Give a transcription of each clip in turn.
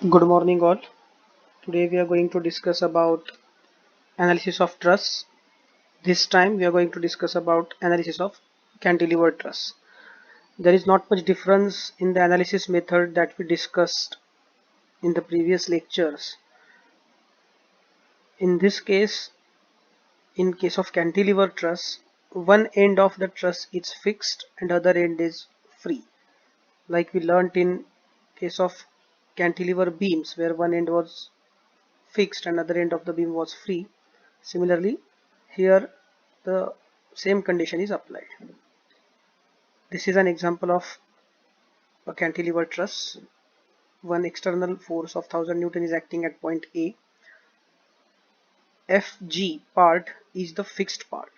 Good morning all. Today we are going to discuss about analysis of truss. This time we are going to discuss about analysis of cantilever truss. There is not much difference in the analysis method that we discussed in the previous lectures. In this case, in case of cantilever truss, one end of the truss is fixed and other end is free. Like we learnt in case of cantilever beams where one end was fixed and other end of the beam was free. Similarly, here the same condition is applied. This is an example of a cantilever truss. One external force of 1000 Newton is acting at point A. FG part is the fixed part.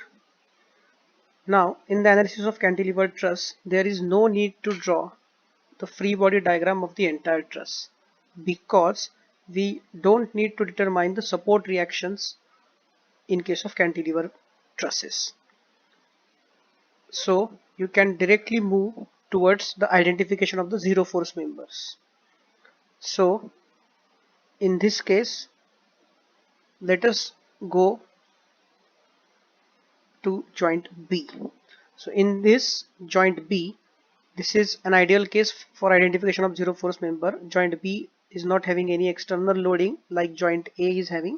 Now, in the analysis of cantilever truss, there is no need to draw the free body diagram of the entire truss because we don't need to determine the support reactions in case of cantilever trusses. So you can directly move towards the identification of the zero force members. So in this case, let us go to joint B. So in this joint B, this is an ideal case for identification of zero force member. Joint B is not having any external loading like joint A is having,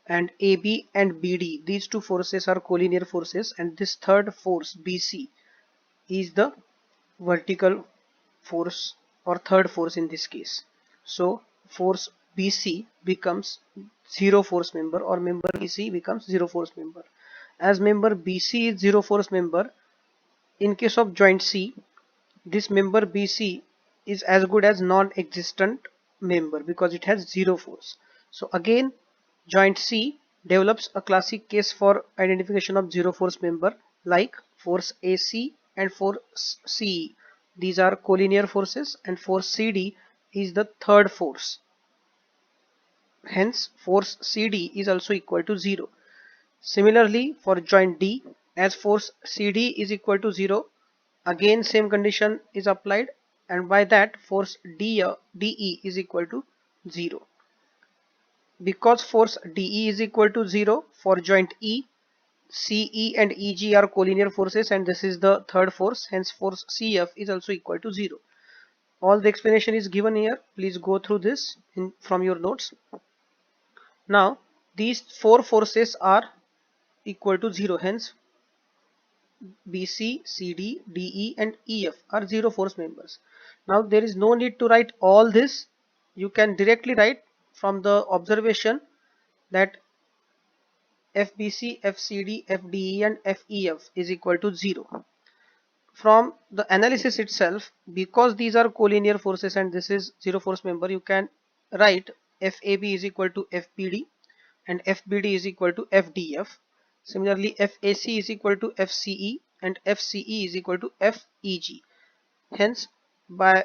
and AB and BD, these two forces are collinear forces, and this third force BC is the vertical force or third force in this case. So force BC becomes zero force member, or member BC becomes zero force member. As member BC is zero force member, in case of joint C, this member BC is as good as non-existent member because it has zero force. So again, joint C develops a classic case for identification of zero force member like force AC and force CE. These are collinear forces, and force CD is the third force. Hence, force CD is also equal to 0. Similarly, for joint D, as force CD is equal to 0, again same condition is applied, and by that force DE is equal to 0. Because force DE is equal to 0 for joint E, CE and EG are collinear forces, and this is the third force, hence force CF is also equal to 0. All the explanation is given here. Please go through this from your notes. Now these four forces are equal to 0, hence BC, CD, DE and EF are zero force members. Now there is no need to write all this. You can directly write from the observation that FBC, FCD, FDE and FEF is equal to 0. From the analysis itself, because these are collinear forces and this is zero force member, you can write FAB is equal to FBD and FBD is equal to FDF. Similarly, FAC is equal to FCE and FCE is equal to FEG. Hence, by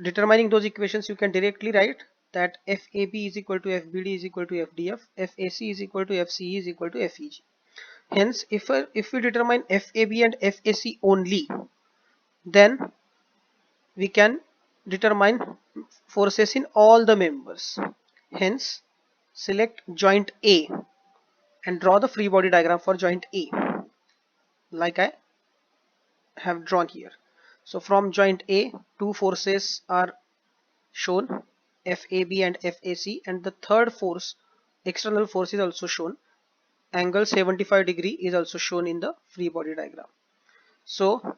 determining those equations, you can directly write that FAB is equal to FBD is equal to FDF, FAC is equal to FCE is equal to FEG. Hence, if we determine FAB and FAC only, then we can determine forces in all the members. Hence, select joint A and draw the free body diagram for joint A like I have drawn here. So from joint A, two forces are shown, FAB and FAC, and the third force, external force, is also shown. Angle 75° is also shown in the free body diagram. So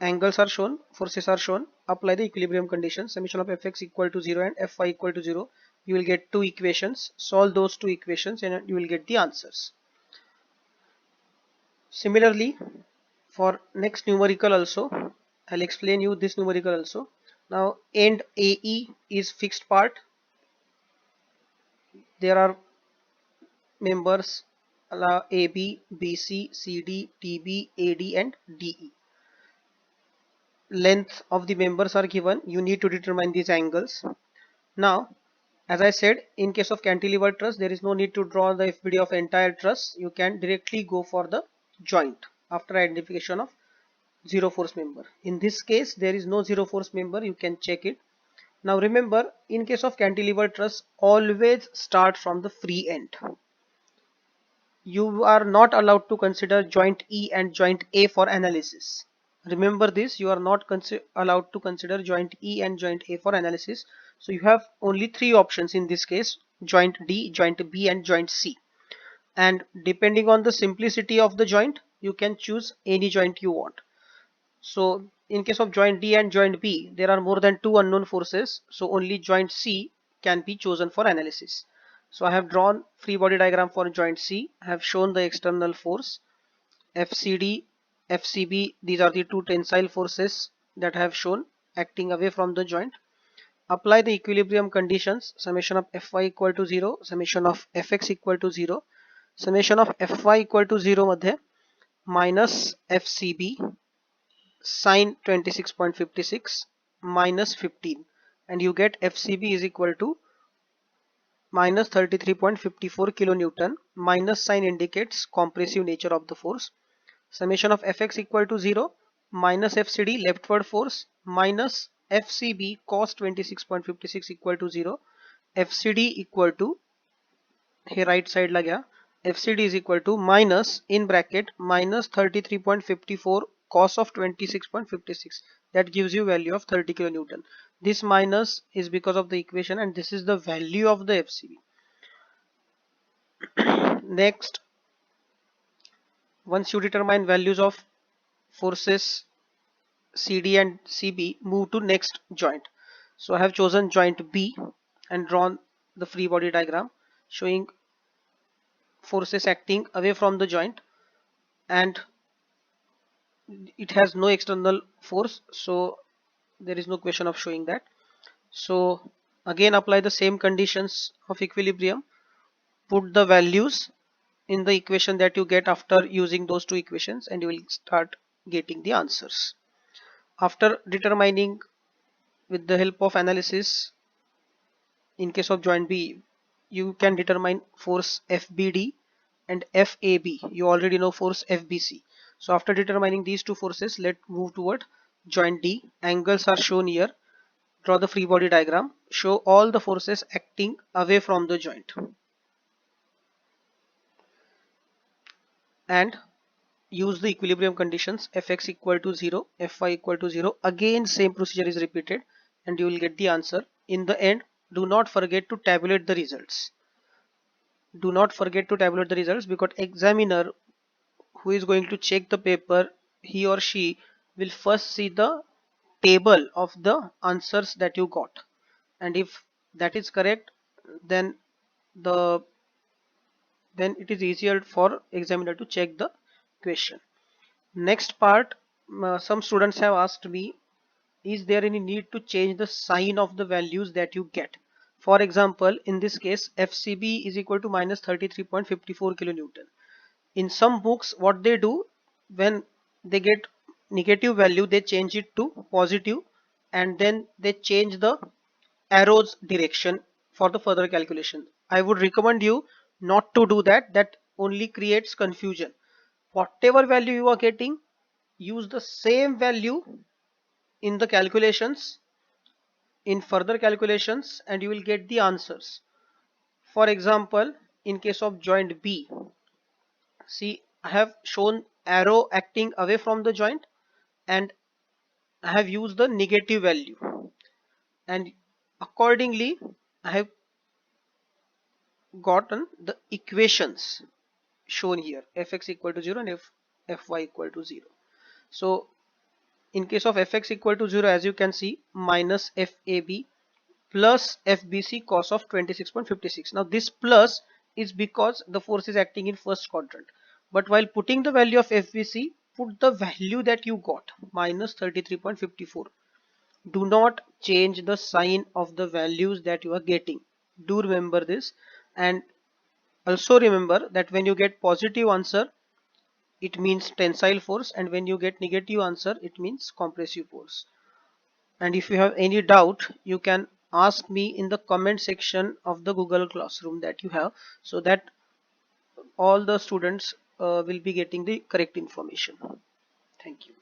angles are shown, forces are shown. Apply the equilibrium condition. Summation of Fx equal to 0 and Fy equal to 0. You will get two equations. Solve those two equations and you will get the answers. Similarly, for next numerical also, I'll explain you this numerical also. Now end AE is fixed part. There are members AB, BC, CD, TB, AD and DE. Length of the members are given. You need to determine these angles. Now, as I said, in case of cantilever truss, there is no need to draw the FBD of entire truss. You can directly go for the joint after identification of zero force member. In this case there is no zero force member, you can check it. Now remember, in case of cantilever truss, always start from the free end. You are not allowed to consider joint E and joint A for analysis. Remember this, you are not allowed to consider joint E and joint A for analysis. So you have only three options in this case: joint D, joint B and joint C. And depending on the simplicity of the joint, you can choose any joint you want. So in case of joint D and joint B, there are more than two unknown forces, so only joint C can be chosen for analysis. So I have drawn free body diagram for joint C. I have shown the external force FCD, FCB. These are the two tensile forces that I have shown acting away from the joint. Apply the equilibrium conditions: summation of Fy equal to 0, summation of Fx equal to 0. Summation of Fy equal to 0 मध्ये minus FCB sine 26.56 minus 15, and you get FCB is equal to minus 33.54 kilonewton. Minus sign indicates compressive nature of the force. Summation of Fx equal to 0 minus FCD leftward force minus FCB cos 26.56 equal to 0. FCD equal to, here right side ला गया, FCD is equal to minus in bracket minus 33.54 cos of 26.56. That gives you value of 30 kilonewton. This minus is because of the equation, and this is the value of the FCB. Next, once you determine values of forces CD and CB, move to next joint. So I have chosen joint B and drawn the free body diagram showing forces acting away from the joint, and it has no external force, so there is no question of showing that. So again apply the same conditions of equilibrium, put the values in the equation that you get after using those two equations, and you will start getting the answers. After determining with the help of analysis, in case of joint B, you can determine force FBD and FAB. You already know force FBC. So after determining these two forces, let's move toward joint D. Angles are shown here. Draw the free body diagram. Show all the forces acting away from the joint. And use the equilibrium conditions: Fx equal to 0, Fy equal to 0. Again same procedure is repeated, and you will get the answer. In the end, do not forget to tabulate the results. Do not forget to tabulate the results, because examiner who is going to check the paper, he or she will first see the table of the answers that you got, and if that is correct, then the then it is easier for examiner to check the question. Next part, some students have asked me, is there any need to change the sign of the values that you get? For example, in this case FCB is equal to minus 33.54 kilonewton. In some books, what they do, when they get negative value, they change it to positive, and then they change the arrows direction for the further calculation. I would recommend you not to do that. That only creates confusion. Whatever value you are getting, use the same value in the calculations, in further calculations, and you will get the answers. For example, in case of joint B, see, I have shown arrow acting away from the joint, and I have used the negative value, and accordingly I have gotten the equations shown here: Fx equal to 0 and Fy equal to 0. So in case of Fx equal to 0, as you can see, minus Fab plus FBC cos of 26.56. Now this plus is because the force is acting in first quadrant, but while putting the value of FBC, put the value that you got, minus 33.54. Do not change the sign of the values that you are getting. Do remember this, and also remember that when you get positive answer, it means tensile force, and when you get negative answer, it means compressive force. And if you have any doubt, you can ask me in the comment section of the Google Classroom that you have, so that all the students will be getting the correct information. Thank you.